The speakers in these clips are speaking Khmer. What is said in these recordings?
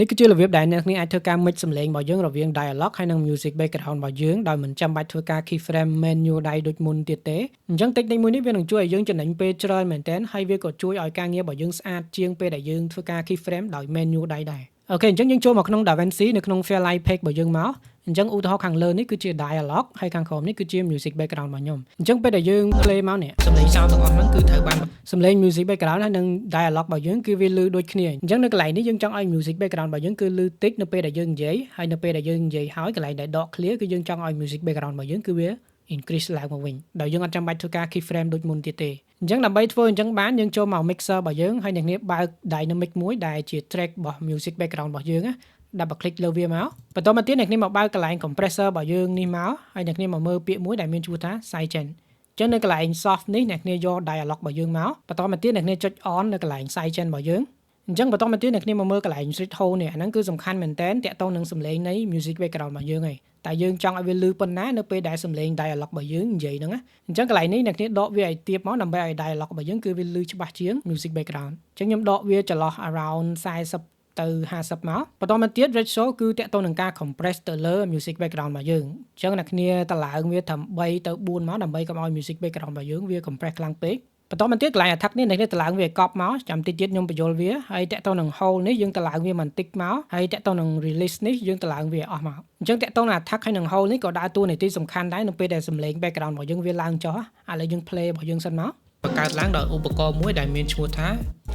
នេះគឺជារបៀបដែលអ្នកនាងអាចធ្វើការ mix សំឡេងរបស់យើងរវាង dialogue ហើយនិង music background របស់យើងដោយមិនចាំបាច់ធ្វើការ keyframe manual ដៃដូចមុនទៀតទេអញ្ចឹង technique មួយនេះវានឹងជួយឲ្យយើងចំណេញពេលច្រើនមែនទែនហើយវាក៏ជួយឲ្យការងាររបស់យើងស្អាតជាងពេលដែលយើងធ្វើការ keyframe ដោយ manual ដៃដែរអូខេអញ្ចឹងយើងចូលមកក្នុង DaVinci នៅក្នុង Fairlight Page របស់យើងមកអញ្ចឹងឧទាហរណ៍ខាងលើនេះគឺជា dialogue ហើយខាងក្រោមនេះគឺជា music background របស់ខ្ញុំអញ្ចឹងពេលដែលយើង play មកនេះសំឡេង sound ទាំងអស់ហ្នឹងគឺត្រូវបានសំឡេង music background ហើយនិង dialogue របស់យើងគឺវាឮដូចគ្នាអញ្ចឹងនៅកន្លែងនេះយើងចង់ឲ្យ music background របស់យើងគឺឮតិចនៅពេលដែលយើងនិយាយហើយនៅពេលដែលយើងនិយាយហើយកន្លែងដែលដក clear គឺយើងចង់ឲ្យ music background របស់យើងគឺវា increase ឡើងមកវិញដោយយើងអត់ចាំបាច់ធ្វើការ keyframe ដូចមុនទៀតទេអញ្ចឹងដើម្បីធ្វើអញ្ចឹងបានយើងចូលមក mixer របស់យើងហើយអ្នកនាងបើក dynamic មួយដែលជា track របស់ music background របស់យើងណាdouble click លើវាមកបន្តមកទៀតអ្នកនាងមកបើកកន្លែង compressor របស់យើងនេះមកហើយអ្នកនាងមកមើលពាក្យមួយដែលមានឈ្មោះថា sidechain អញ្ចឹងនៅកន្លែង soft នេះអ្នកនាងយក dialogue របស់យើងមកបន្តមកទៀតអ្នកនាងចុច on នៅកន្លែង sidechain របស់យើងអញ្ចឹងបន្តមកទៀតអ្នកនាងមកមើលកន្លែង switch hole នេះអាហ្នឹងគឺសំខាន់មែនតើតាក់ទងនឹងសំឡេងនៃ music background របស់យើងឯងតែយើងចង់ឲ្យវាលឺប៉ុណ្ណានៅពេលដែលសំឡេង dialogue របស់យើងនិយាយហ្នឹងណាអញ្ចឹងកន្លែងនេះអ្នកនាងដកវាឲ្យទាបមកដើម្បីឲ្យ dialogue របស់យើងគឺវាលឺច្បាស់ជាង music background អញ្ចឹងខ្ញុំដកវាចន្លោះ around 40 ទៅ 50 មកបន្តមកទៀត ratio គឺតាក់ទងនឹងការ compress ទៅលើ music background របស់យើងអញ្ចឹងអ្នកគ្នាតឡើងវាត្រឹម3ទៅ4មកដើម្បីកុំឲ្យ music background របស់យើងវា compress ខ្លាំងពេកបន្តមកទៀតកន្លែង attack នេះអ្នកគ្នាតឡើងវាឲ្យកប់មកចាំតិចទៀតខ្ញុំបញ្យល់វាហើយតាក់ទងនឹង hold នេះយើងតឡើងវាបន្តិចមកហើយតាក់ទងនឹង release នេះយើងតឡើងវាអស់មកអញ្ចឹងតាក់ទងនឹង attack ហើយនឹង hold នេះក៏ដើរតួនាទីសំខាន់ដែរនៅពេលដែលសំឡេង background របស់យើងវាឡើងចុះឥឡូវយើង play របស់យើងសិនមកបង្កើតឡើងដោយឧបករណ៍មួយដែលមានឈ្មោះថា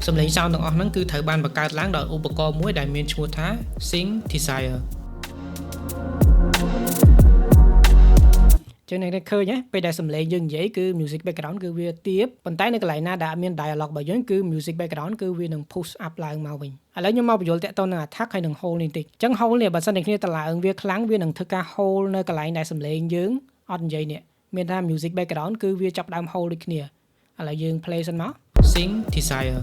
សំឡេង sound ទាំងអស់ហ្នឹងគឺត្រូវបានបង្កើតឡើងដោយឧបករណ៍មួយដែលមានឈ្មោះថា Synthesizer ចឹងអ្នកឃើញពេលដែលសំឡេងយើងនិយាយគឺ music background គឺវាទាបប៉ុន្តែនៅកន្លែងណាដែលមាន dialogue របស់យើងគឺ music background គឺវានឹង push up ឡើងមកវិញឥឡូវខ្ញុំមកបញ្យល់តាក់ទងនឹង attack ហើយនឹង hold នេះបន្តិចអញ្ចឹង hold នេះបើសិនតែគ្នាតឡើងវាខ្លាំងវានឹងធ្វើការ hold នៅកន្លែងដែលសំឡេងយើងអត់និយាយនេះមានថា music background គឺវាចាប់ដើម hold ដូចគ្នាឥឡូវយើង play សិនមក Synthesizer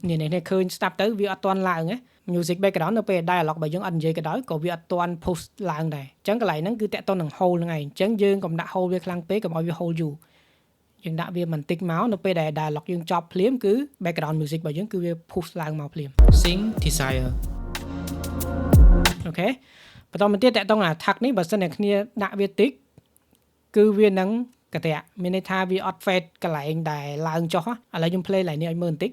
នេះឃើញស្ដាប់ទៅវាអត់ទាន់ឡើងទេmusic background នៅពេល dialogue របស់យើងអត់និយាយក៏ដោយក៏វាអត់ទាន់ push ឡើងដែរអញ្ចឹងកន្លែងហ្នឹងគឺតាក់ទងនឹង hold ហ្នឹងឯងអញ្ចឹងយើងកុំដាក់ hold វាខ្លាំងពេកកុំឲ្យវា hold យូរយើងដាក់វាបន្តិចមកនៅពេលដែល dialogue យើងចប់ភ្លាមគឺ background music របស់យើងគឺវា push ឡើងមកភ្លាម Synthesizer អូខេបន្តមកទៀតតាក់ទងនឹង attack នេះបើសិនអ្នកគ្នាដាក់វាតិចគឺវានឹងកតាក់មានន័យថាវាអត់ fade កន្លែងដែលឡើងចុះឥឡូវខ្ញុំ play ឡើងនេះឲ្យមើលបន្តិច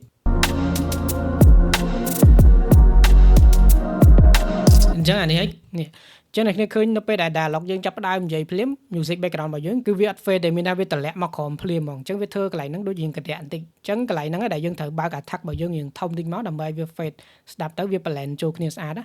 អញ្ចឹងអានេះនេះអញ្ចឹងអ្នកគ្នាឃើញនៅពេលដែល dialogue យើងចាប់ផ្ដើមនិយាយភ្លាម music background របស់យើងគឺវាអត់ fade ទេមានថាវាតម្លាក់មកក្រោមភ្លាមហ្មងអញ្ចឹងវាធ្វើកន្លែងហ្នឹងដូចយើងកតាក់បន្តិចអញ្ចឹងកន្លែងហ្នឹងដែលយើងត្រូវបើក attack របស់យើងធំតិចមកដើម្បីវា fade ស្ដាប់ទៅវា blend ចូលគ្នាស្អាតណា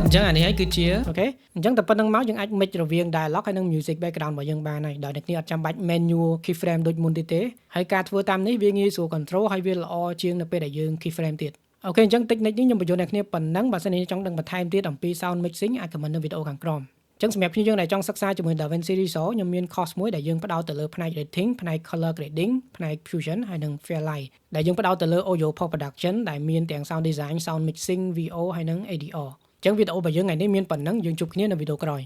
អញ្ចឹងអានេះគឺជាអូខេអញ្ចឹងតែប៉ុណ្្នឹងមកយើងអាច mix រវាង dialogue ហើយនិង music background របស់យើងបានហើយដោយអ្នកគ្នាអត់ចាំបាច់ manual keyframe ដូចមុនទៀតទេហើយការធ្វើតាមនេះវាងាយស្រួល control ហើយវាល្អជាងនៅពេលដែលយើង keyframe ទៀតអូខេអញ្ចឹង technique នេះខ្ញុំបញ្យល់អ្នកគ្នាប៉ុណ្ណឹងបើសិនជាចង់ដឹងបន្ថែមទៀតអំពី sound mixing អាច comment នៅវីដេអូខាងក្រោមអញ្ចឹងសម្រាប់ខ្ញុំដែលចង់សិក្សាជាមួយ DaVinci Resolve ខ្ញុំមាន course មួយដែលយើងផ្ដោតទៅលើផ្នែក editing ផ្នែក color grading ផ្នែក fusion ហើយនិង Fairlight ដែលយើងផ្ដោតទៅលើ audio post production ដែលមានទាំង sound design sound mixing VO ហើយនិង ADR អញ្ចឹងវីដេអូរបស់យើងថ្ងៃនេះមានប៉ុណ្ណឹងយើងជួបគ្នានៅវីដេអូក្រោយ